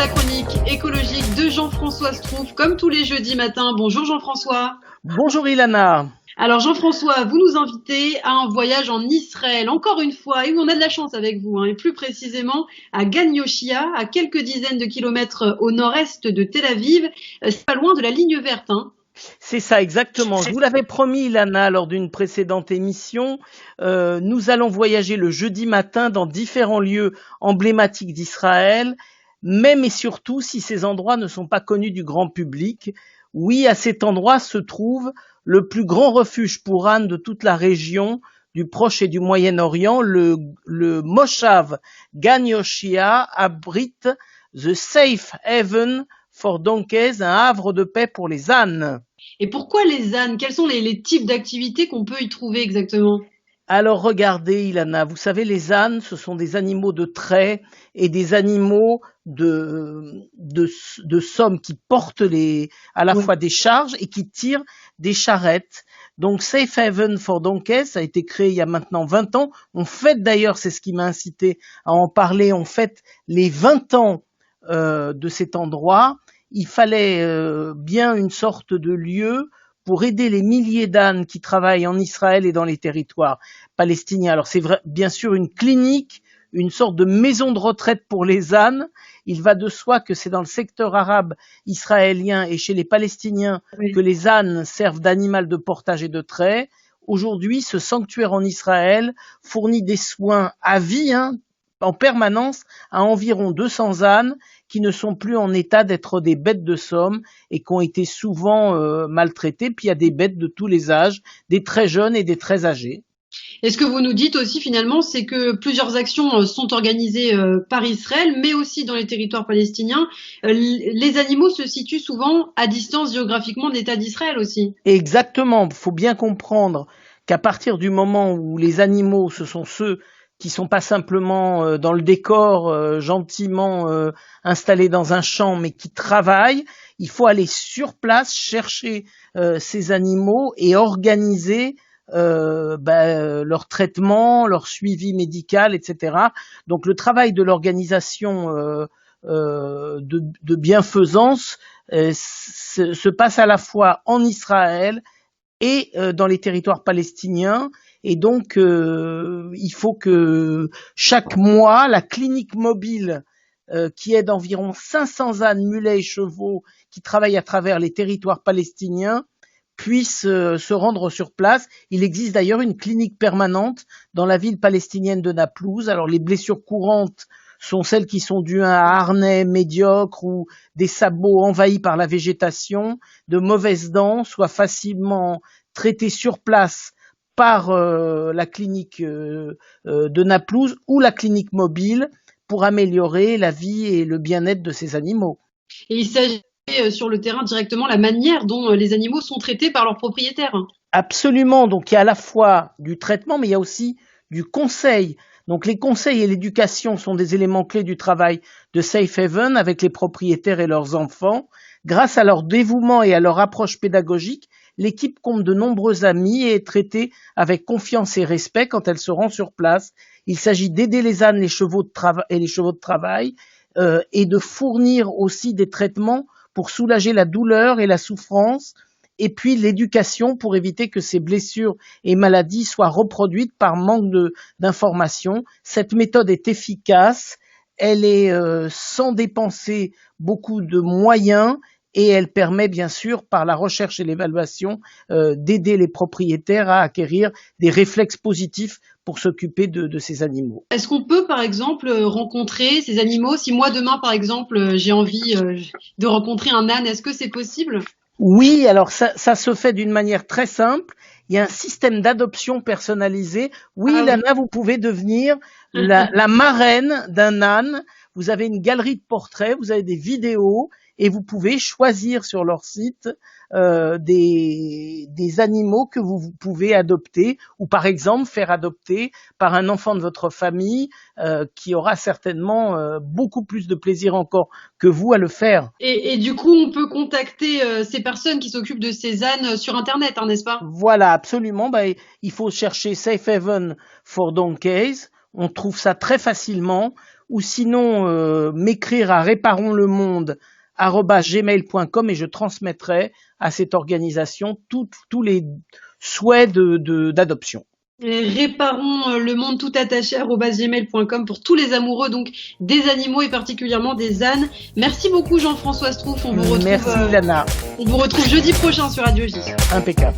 la chronique écologique de Jean-François Strouf, comme tous les jeudis matins. Bonjour Jean-François. Bonjour Ilana. Alors Jean-François, vous nous invitez à un voyage en Israël, encore une fois, et où on a de la chance avec vous, et plus précisément à Gan Yoshia, à quelques dizaines de kilomètres au nord-est de Tel Aviv. C'est pas loin de la ligne verte. C'est ça, exactement. Je vous l'avais promis, Ilana, lors d'une précédente émission. Nous allons voyager le jeudi matin dans différents lieux emblématiques d'Israël, même et surtout si ces endroits ne sont pas connus du grand public. Oui, à cet endroit se trouve le plus grand refuge pour ânes de toute la région du Proche et du Moyen-Orient. Le Moshav Gan Yoshia abrite The Safe Haven for Donkeys, un havre de paix pour les ânes. Et pourquoi les ânes? Quels sont les types d'activités qu'on peut y trouver exactement? Alors regardez Ilana, vous savez les ânes, ce sont des animaux de trait et des animaux de somme qui portent à la fois des charges et qui tirent des charrettes. Donc Safe Haven for Donkeys, ça a été créé il y a maintenant 20 ans. On fête d'ailleurs, c'est ce qui m'a incité à en parler, on fête les 20 ans de cet endroit. Il fallait bien une sorte de lieu pour aider les milliers d'ânes qui travaillent en Israël et dans les territoires palestiniens. Alors c'est vrai, bien sûr une clinique, une sorte de maison de retraite pour les ânes. Il va de soi que c'est dans le secteur arabe israélien et chez les Palestiniens que les ânes servent d'animal de portage et de trait. Aujourd'hui, ce sanctuaire en Israël fournit des soins à vie, en permanence à environ 200 ânes qui ne sont plus en état d'être des bêtes de somme et qui ont été souvent maltraités. Puis il y a des bêtes de tous les âges, des très jeunes et des très âgés. Et ce que vous nous dites aussi finalement, c'est que plusieurs actions sont organisées par Israël, mais aussi dans les territoires palestiniens. Les animaux se situent souvent à distance géographiquement de l'État d'Israël aussi. Exactement, il faut bien comprendre qu'à partir du moment où les animaux, ce sont ceux qui sont pas simplement dans le décor gentiment installés dans un champ, mais qui travaillent, il faut aller sur place chercher ces animaux et organiser leur traitement, leur suivi médical, etc. Donc le travail de l'organisation de bienfaisance se passe à la fois en Israël et dans les territoires palestiniens. Et donc, il faut que chaque mois, la clinique mobile qui aide environ 500 ânes, mulets et chevaux qui travaillent à travers les territoires palestiniens puisse se rendre sur place. Il existe d'ailleurs une clinique permanente dans la ville palestinienne de Naplouse. Alors, les blessures courantes sont celles qui sont dues à un harnais médiocre ou des sabots envahis par la végétation, de mauvaises dents, soient facilement traitées sur place par la clinique de Naplouse ou la clinique mobile pour améliorer la vie et le bien-être de ces animaux. Et il s'agit sur le terrain directement la manière dont les animaux sont traités par leurs propriétaires. Absolument, donc il y a à la fois du traitement mais il y a aussi du conseil. Donc les conseils et l'éducation sont des éléments clés du travail de Safe Haven avec les propriétaires et leurs enfants. Grâce à leur dévouement et à leur approche pédagogique, l'équipe compte de nombreux amis et est traitée avec confiance et respect quand elle se rend sur place. Il s'agit d'aider les ânes, les chevaux de travail et de fournir aussi des traitements pour soulager la douleur et la souffrance, et puis l'éducation pour éviter que ces blessures et maladies soient reproduites par manque d'informations. Cette méthode est efficace, elle est sans dépenser beaucoup de moyens et elle permet bien sûr par la recherche et l'évaluation d'aider les propriétaires à acquérir des réflexes positifs pour s'occuper de ces animaux. Est-ce qu'on peut par exemple rencontrer ces animaux? Si moi demain par exemple j'ai envie de rencontrer un âne, est-ce que c'est possible? Oui, alors ça se fait d'une manière très simple. Il y a un système d'adoption personnalisé. Oui, Ilana, vous pouvez devenir la marraine d'un âne. Vous avez une galerie de portraits, vous avez des vidéos et vous pouvez choisir sur leur site des animaux que vous pouvez adopter ou par exemple faire adopter par un enfant de votre famille qui aura certainement beaucoup plus de plaisir encore que vous à le faire. Et du coup, on peut contacter ces personnes qui s'occupent de ces ânes sur Internet, n'est-ce pas? Voilà, absolument. Il faut chercher Safe Haven for Donkeys. On trouve ça très facilement. ou sinon m'écrire à réparonlemonde@gmail.com et je transmettrai à cette organisation tous les souhaits d'adoption. Réparons le monde tout attaché @gmail.com pour tous les amoureux donc des animaux et particulièrement des ânes. Merci beaucoup Jean-François Strouf. Merci Lana. On vous retrouve jeudi prochain sur Radio J. Impeccable.